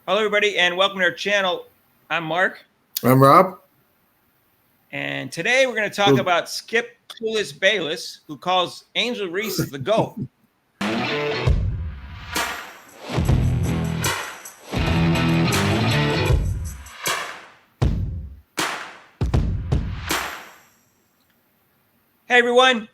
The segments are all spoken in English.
Hello, everybody, and welcome to our channel. I'm Mark, I'm Rob. and today we're going to talk about Skip Clueless Bayless, who calls Angel Reese the GOAT. Hey, everyone.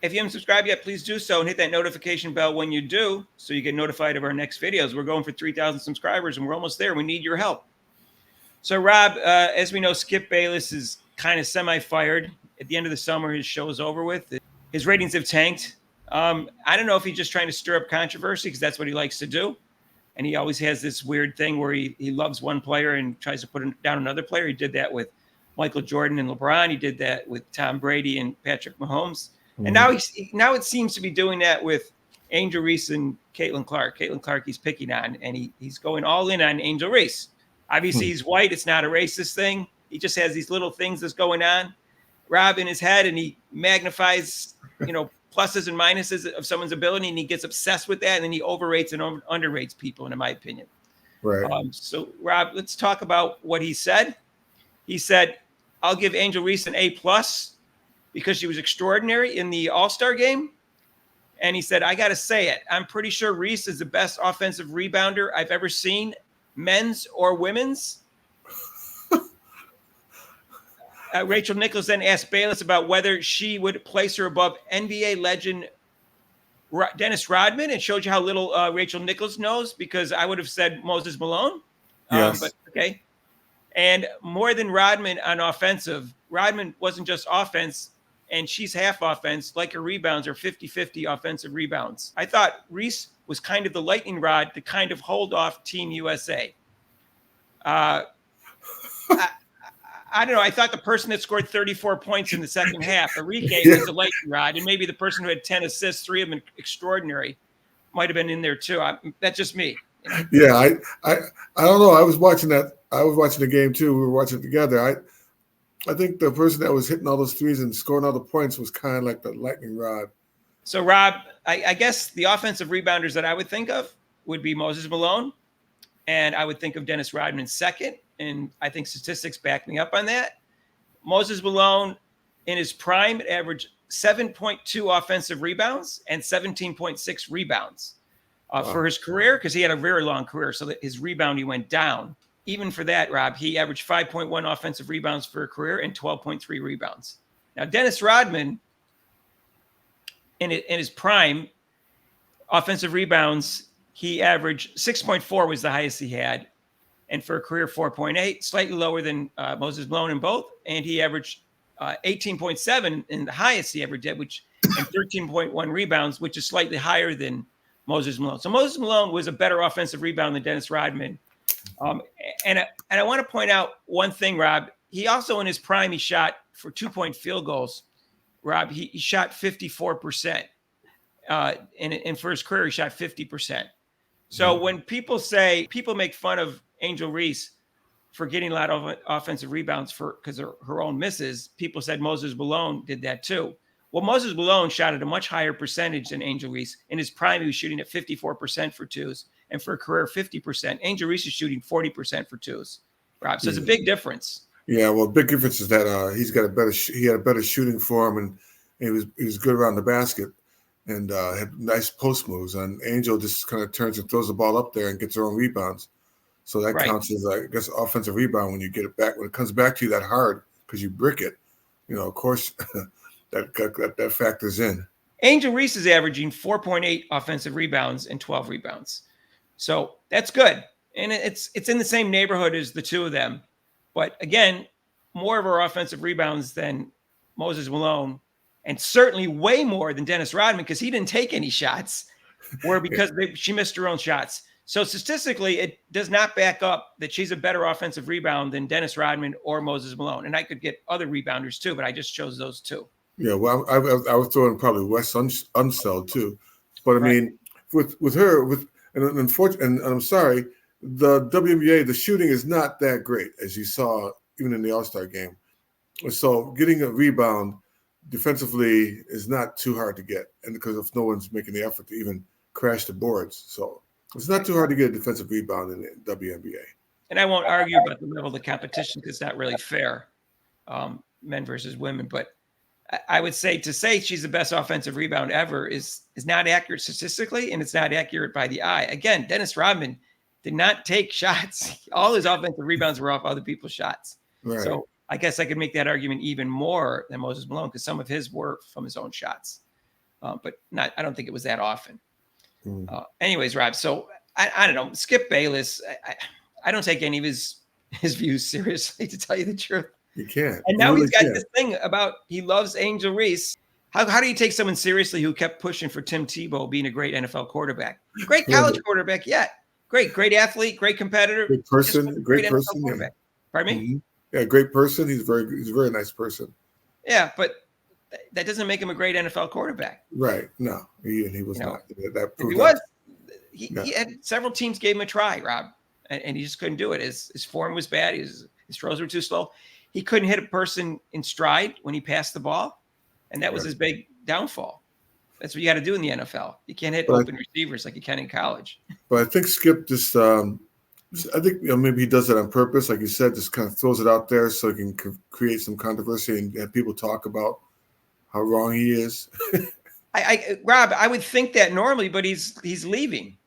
If you haven't subscribed yet, please do so and hit that notification bell when you do so you get notified of our next videos. We're going for 3,000 subscribers, and we're almost there. We need your help. So, Rob, as we know, Skip Bayless is kind of semi-fired. At the end of the summer, his show is over with. His ratings have tanked. I don't know if he's just trying to stir up controversy because that's what he likes to do. And he always has this weird thing where he loves one player and tries to put down another player. He did that with Michael Jordan and LeBron. He did that with Tom Brady and Patrick Mahomes. And now it seems to be doing that with Angel Reese and Caitlin Clark. Caitlin Clark he's picking on, and he's going all in on Angel Reese. Obviously, he's white. It's not a racist thing. He just has these little things that's going on, Rob, in his head, and he magnifies, pluses and minuses of someone's ability, and he gets obsessed with that, and then he overrates and underrates people, in my opinion. Right. So, Rob, let's talk about what he said. He said, "I'll give Angel Reese an A+ because she was extraordinary in the All-Star game." And he said, "I got to say it. I'm pretty sure Reese is the best offensive rebounder I've ever seen, men's or women's." Rachel Nichols then asked Bayless about whether she would place her above NBA legend Dennis Rodman, and showed you how little Rachel Nichols knows, because I would have said Moses Malone. Yes. But okay. And more than Rodman on offensive, Rodman wasn't just offense, and she's half offense, like her rebounds are 50-50 offensive rebounds. I thought Reese was kind of the lightning rod to kind of hold off Team USA. I don't know. I thought the person that scored 34 points in the second half, Enrique, was the lightning rod, and maybe the person who had 10 assists, 3 of them extraordinary, might have been in there too. That's just me. Yeah, I don't know. I was watching that. I was watching the game too. We were watching it together. I think the person that was hitting all those threes and scoring all the points was kind of like the lightning rod. So, Rob, I guess the offensive rebounders that I would think of would be Moses Malone, and I would think of Dennis Rodman second. And I think statistics back me up on that. Moses Malone, in his prime, averaged 7.2 offensive rebounds and 17.6 rebounds for his career, because he had a very long career, so that his rebounding went down. Even for that, Rob, he averaged 5.1 offensive rebounds for a career and 12.3 rebounds. Now, Dennis Rodman, in his prime, offensive rebounds, he averaged 6.4 was the highest he had, and for a career 4.8, slightly lower than Moses Malone in both. And he averaged 18.7 in the highest he ever did, and 13.1 rebounds, which is slightly higher than Moses Malone. So Moses Malone was a better offensive rebound than Dennis Rodman. And I want to point out one thing, Rob. He also, in his prime, he shot for 2-point field goals. Rob, he shot 54%. And for his career, he shot 50%. So when people make fun of Angel Reese for getting a lot of offensive rebounds because of her own misses, people said Moses Malone did that too. Well, Moses Malone shot at a much higher percentage than Angel Reese. In his prime, he was shooting at 54% for twos, and for a career, 50%. Angel Reese is shooting 40% for twos, Rob. So it's a big difference. Yeah, well, big difference is that he had a better shooting form, and he was good around the basket, and had nice post moves. And Angel just kind of turns and throws the ball up there and gets her own rebounds. So that counts as, I guess, offensive rebound when you get it back. When it comes back to you that hard because you brick it, of course, that factors in. Angel Reese is averaging 4.8 offensive rebounds and 12 rebounds. So that's good. And it's in the same neighborhood as the two of them. But again, more of her offensive rebounds than Moses Malone, and certainly way more than Dennis Rodman, because he didn't take any shots, because she missed her own shots. So statistically, it does not back up that she's a better offensive rebound than Dennis Rodman or Moses Malone. And I could get other rebounders too, but I just chose those two. Yeah, well, I was throwing probably Wes Unseld too. But I mean, with her, and unfortunately, and I'm sorry, the WNBA, the shooting is not that great, as you saw even in the All-Star game. So getting a rebound defensively is not too hard to get, and because if no one's making the effort to even crash the boards. So It's not too hard to get a defensive rebound in the WNBA. And I won't argue about the level of the competition because it's not really fair, men versus women. But I would say to say she's the best offensive rebound ever is not accurate statistically, and it's not accurate by the eye. Again, Dennis Rodman did not take shots. All his offensive rebounds were off other people's shots. Right. So I guess I could make that argument even more than Moses Malone because some of his were from his own shots, but not. I don't think it was that often. Anyways, Rob. So I don't know. Skip Bayless. I don't take any of his views seriously, to tell you the truth. You can't. And now he's got this thing about he loves Angel Reese. How do you take someone seriously who kept pushing for Tim Tebow being a great NFL quarterback? Great college quarterback, yet. Great athlete, great competitor. Great person. Yeah. Pardon me? Yeah, great person. He's a very nice person. Yeah, but that doesn't make him a great NFL quarterback. Right. No, he was not. He had several teams gave him a try, Rob, and he just couldn't do it. His form was bad. His throws were too slow. He couldn't hit a person in stride when he passed the ball, and that was his big downfall. That's what you got to do in the NFL. You can't hit open receivers like you can in college. But I think Skip just, I think maybe he does it on purpose, like you said, just kind of throws it out there so he can create some controversy and have people talk about how wrong he is. Rob, I would think that normally, but he's leaving.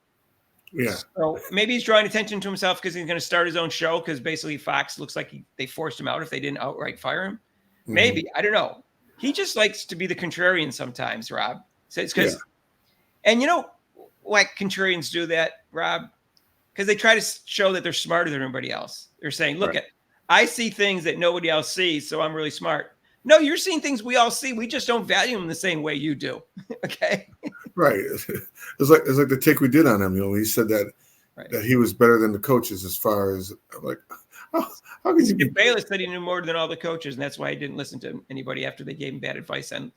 Yeah. So maybe he's drawing attention to himself because he's going to start his own show because basically Fox looks like they forced him out if they didn't outright fire him. Maybe. I don't know. He just likes to be the contrarian sometimes, Rob. So it's because, and you know why contrarians do that, Rob? Because they try to show that they're smarter than everybody else. They're saying, look, I see things that nobody else sees, so I'm really smart. No, you're seeing things we all see. We just don't value them the same way you do. Okay. Right. It's like the take we did on him. He said that he was better than the coaches as far as like how could you be? Bayless said he knew more than all the coaches, and that's why he didn't listen to anybody after they gave him bad advice on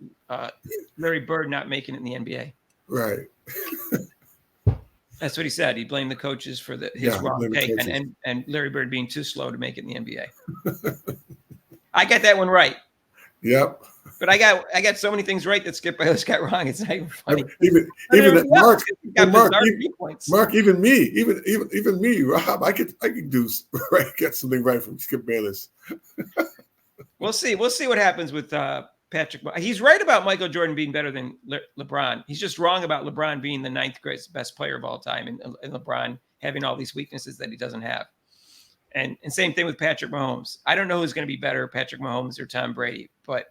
Larry Bird not making it in the NBA. Right. That's what he said. He blamed the coaches for his wrong take and Larry Bird being too slow to make it in the NBA. I got that one right. Yep. But I got so many things right that Skip Bayless got wrong. It's not even funny. Even Mark, even me, Rob, I could get something right from Skip Bayless. We'll see what happens with Patrick. He's right about Michael Jordan being better than LeBron. He's just wrong about LeBron being the 9th greatest best player of all time, and LeBron having all these weaknesses that he doesn't have. And same thing with Patrick Mahomes. I don't know who's going to be better, Patrick Mahomes or Tom Brady, but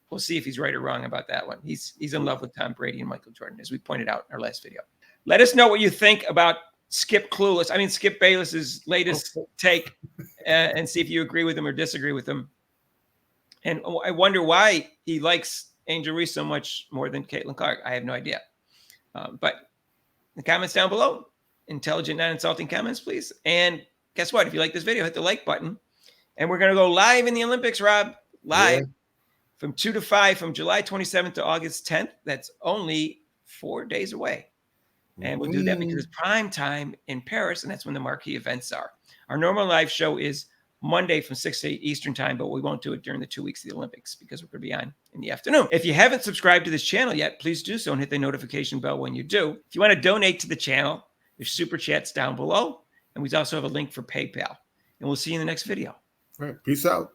we'll see if he's right or wrong about that one. He's in love with Tom Brady and Michael Jordan, as we pointed out in our last video. Let us know what you think about Skip Bayless's latest take, and see if you agree with him or disagree with him. And I wonder why he likes Angel Reese so much more than Caitlin Clark. I have no idea. But the comments down below, intelligent, not insulting comments, please. And guess what? If you like this video, hit the like button. And we're going to go live in the Olympics, Rob. Live from 2 to 5 from July 27th to August 10th. That's only 4 days away. And we'll do that because it's prime time in Paris, and that's when the marquee events are. Our normal live show is Monday from 6 to 8 Eastern time, but we won't do it during the 2 weeks of the Olympics because we're going to be on in the afternoon. If you haven't subscribed to this channel yet, please do so and hit the notification bell when you do. If you want to donate to the channel, there's super chats down below. And we also have a link for PayPal. And we'll see you in the next video. All right. Peace out.